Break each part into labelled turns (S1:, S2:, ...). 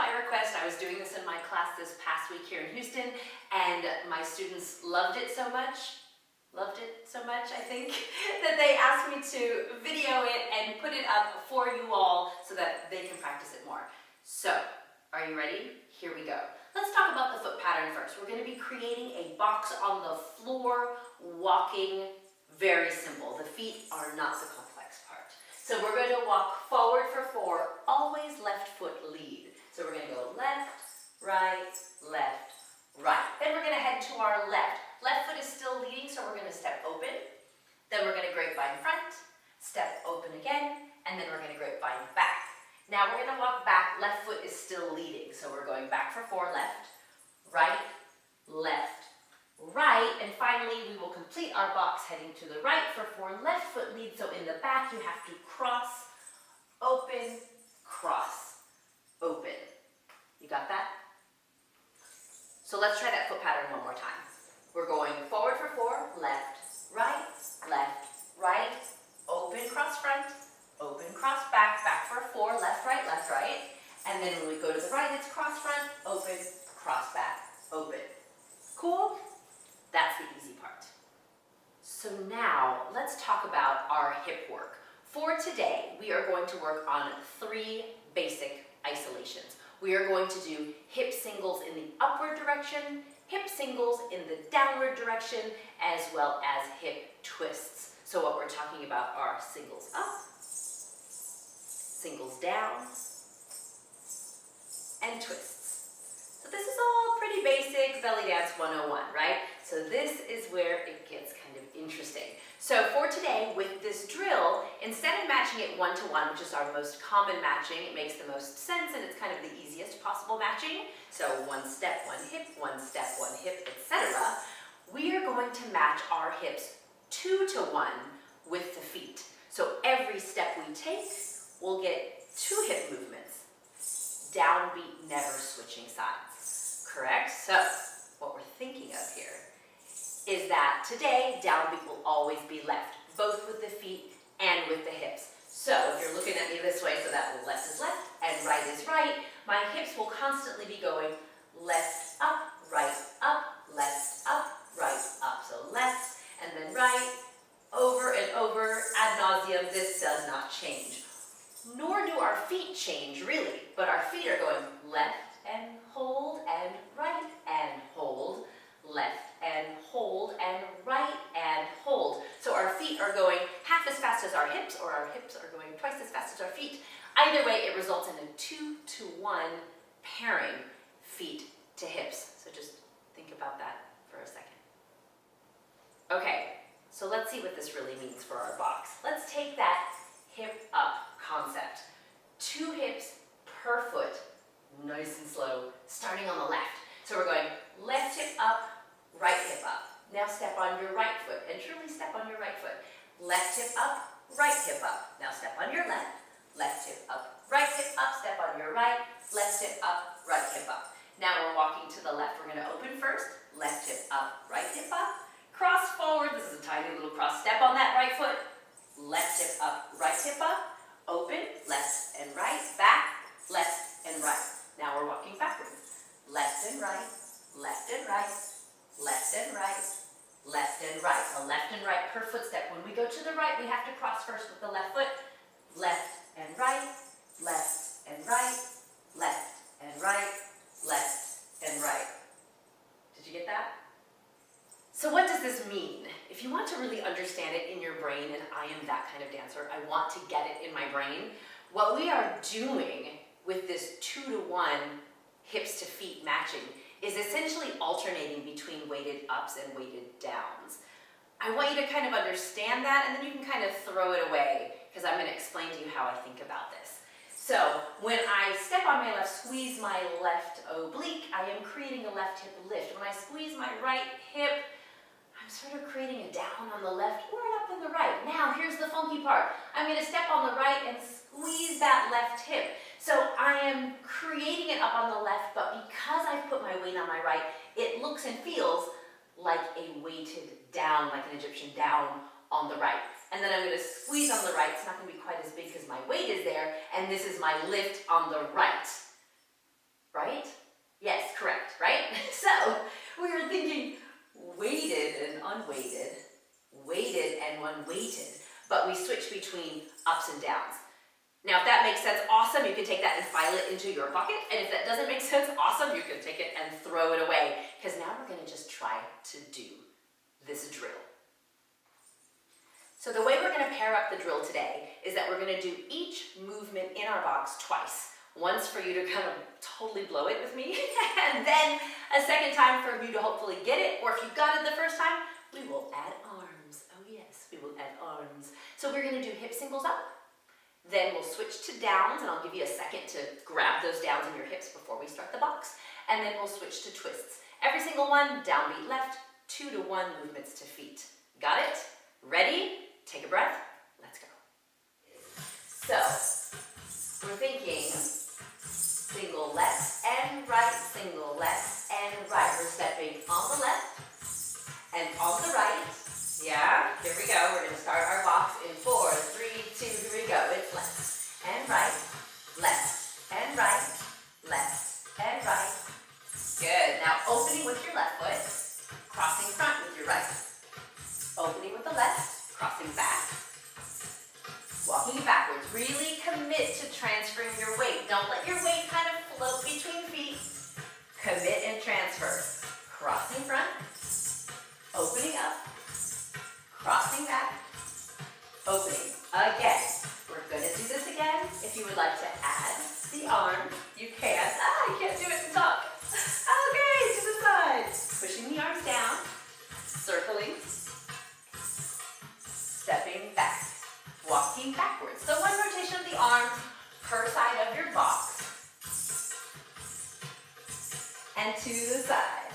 S1: by request. I was doing this in my class this past week here in Houston, and my students loved it so much, I think, that they asked me to video it and put it up for you all so that they can practice it more. So, are you ready? Here we go. Let's talk about the foot pattern first. We're going to be creating a box on the floor, walking, very simple. The feet are not the complex part. So we're going to walk forward for 4, always left foot lead. So we're going to go left, right, left, right. Then we're going to head to our left. Left foot is still leading, so we're going to step open. Then we're going to grapevine front, step open again, and then we're going to grapevine back. Now we're going to walk back. Left foot is still leading, so we're going back for 4 left, right, left, right, and finally we will complete our box heading to the right for 4 left foot lead. So in the back you have to cross, open, cross, open. You got that? So let's try that foot pattern one more time. We're going forward for 4, left, right, open, cross front, open, cross back, back for 4, left, right, and then when we go to the right, it's cross front, open, cross back, open. Cool? That's the easy part. So now, let's talk about our hip work. For today, we are going to work on 3 basic isolations. We are going to do hip singles in the upward direction, hip singles in the downward direction, as well as hip twists. So what we're talking about are singles up, singles down, and twists. So this is all pretty basic belly dance 101, right? So this is where it gets kind of interesting. So for today, with this drill, instead of matching it 1-to-1, which is our most common matching, it makes the most sense and it's kind of the easiest possible matching. So 1 step, 1 hip, 1 step, 1 hip, etc. We are going to match our hips 2-to-1 with the feet. So every step we take, we'll get 2 hip movements. Downbeat, never switching sides. Correct? So what we're thinking of here is that today, downbeat will always be left, both with the feet and with the hips. So if you're looking at me this way, so that left is left and right is right, my hips will constantly be going left, up, left, up, right, up. So left and then right, over and over, ad nauseum. This does not change. Nor do our feet change, really, but our feet are going left and hold and right and hold, left and hold and right and hold. So our feet are going half as fast as our hips, or our hips are going twice as fast as our feet. Either way, it results in a 2-to-1 pairing, feet to hips. So just think about that for a second. Okay, so let's see what this really means for our box. Let's take that hip up concept. 2 hips per foot, nice and slow, starting on the left. So we're going left hip up, right hip up. Now step on your right foot, and truly step on your right foot. Left hip up, right hip up. Now step on your left hip up, right hip up, step on your right, left hip up, right hip up. Now we're walking to the left. We're going to open first, left hip up, right hip up, cross forward. This is a tiny little cross. Step on that right foot, left hip up, right hip up, open, left and right, back, left and right. Now we're walking backwards. Left and right, left and right, left and right, left and right. A left and right per footstep. When we go to the right, we have to cross first with the left foot. Left and right, left and right, left and right, left and right. Did you get that? So what does this mean? If you want to really understand it in your brain, and I am that kind of dancer, I want to get it in my brain, what we are doing with this 2-to-1 hips to feet matching is essentially alternating between weighted ups and weighted downs. I want you to kind of understand that, and then you can kind of throw it away, because I'm going to explain to you how I think about this. So when I step on my left, squeeze my left oblique, I am creating a left hip lift. When I squeeze my right hip, I'm sort of creating a down on the left or an up on the right. Now, here's the funky part. I'm going to step on the right and squeeze that left hip. So I am creating it up on the left, but because I've put my weight on my right, it looks and feels like a weighted down, like an Egyptian down on the right. And then I'm going to squeeze on the right. It's not going to be quite as big because my weight is there, and this is my lift on the right. right? Yes, correct, right? So we were thinking weighted and unweighted, weighted and unweighted, but we switch between ups and downs. Now, if that makes sense, awesome. You can take that and file it into your pocket. And if that doesn't make sense, awesome. You can take it and throw it away. Because now we're going to just try to do this drill. So the way we're going to pair up the drill today is that we're going to do each movement in our box twice. Once for you to kind of totally blow it with me, and then a second time for you to hopefully get it, or if you got it the first time, we will add arms. Oh yes, we will add arms. So we're going to do hip singles up, then we'll switch to downs, and I'll give you a second to grab those downs in your hips before we start the box, and then we'll switch to twists. Every single one, downbeat left, 2 to 1 movements to feet. Got it? Ready? Take a breath. Let's go. So, we're thinking single left and right, single left and right. We're stepping on the left and on the right. Yeah, here we go. We're going to start our box in 4, 3, 2, here we go. It's left and right, left and right, left and right. Good. Now opening with your left foot, crossing front with your right. Opening with the left, crossing back. Walking backwards. Really commit to transferring your weight. Don't let your weight kind of float between feet. Commit and transfer. Crossing front. Opening up. Crossing back. Opening. Again. We're going to do this again. If you would like to add the arm, you can. I can't do it to talk. Okay, to the side. Pushing the arms down. Circling. Stepping back. Walking backwards. So one rotation of the arms per side of your box. And to the side.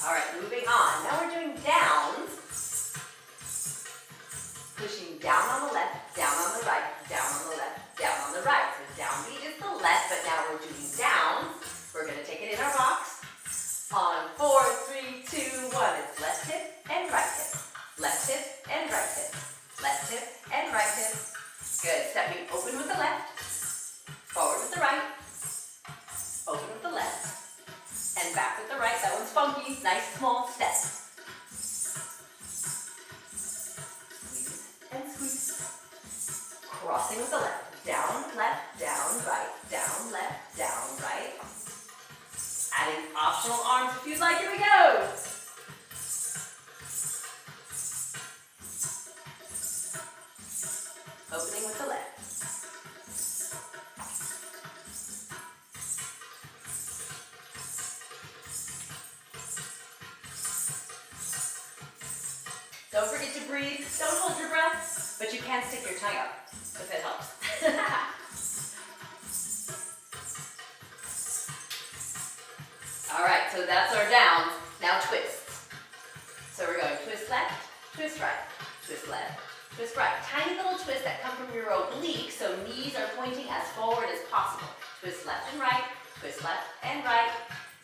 S1: All right, moving on. Now we're doing downs. Pushing down on the left, down on the right, down on the left, down on the right. So downbeat is the left, but now we're doing down. We're going to take it in our box. On 4, 3, 2, 1. It's left hip and right hip. Left hip and right hip. Left hip and right hip. Good. Stepping open with the left. Forward with the right. Open with the left. And back with the right. That one's funky. Nice small step. Squeeze and squeeze. Crossing with the left. Down, right. Down, left, down, right. Adding optional arms if you'd like. Here we go. Opening with the left. Don't forget to breathe. Don't hold your breath, but you can stick your tongue out if it helps. All right, so that's our downs. Now twists. So we're going twist left, twist right, twist left, twist right. Tiny little twists that come from your oblique, so knees are pointing as forward as possible. Twist left and right, twist left and right.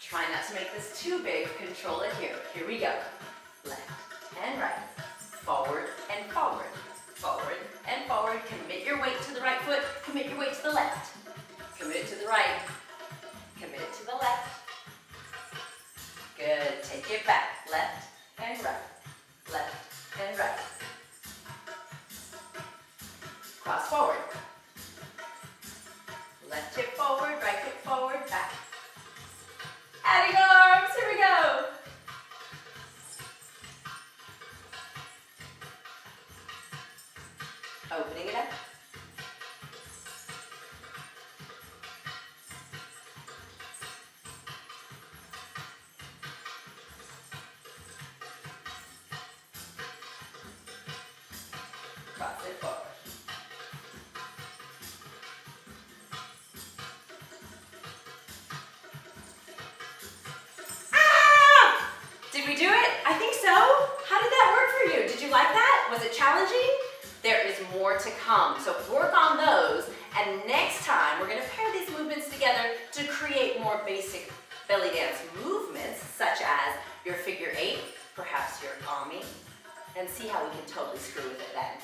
S1: Try not to make this too big. Control it here. Here we go. Left and right, forward and forward, forward and forward. Commit your weight to the right foot, commit your weight to the left. Commit to the right, commit to the left. Good. Take it back. Left and right. Left and right. Cross forward. Left hip forward, right hip forward, back. Adding arms. Here we go. Opening it up. Cross it forward. Ah! Did we do it? I think so. How did that work for you? Did you like that? Was it challenging? There is more to come. So work on those, and next time we're going to pair these movements together to create more basic belly dance movements, such as your figure 8, perhaps your army, and see how we can totally screw with it then.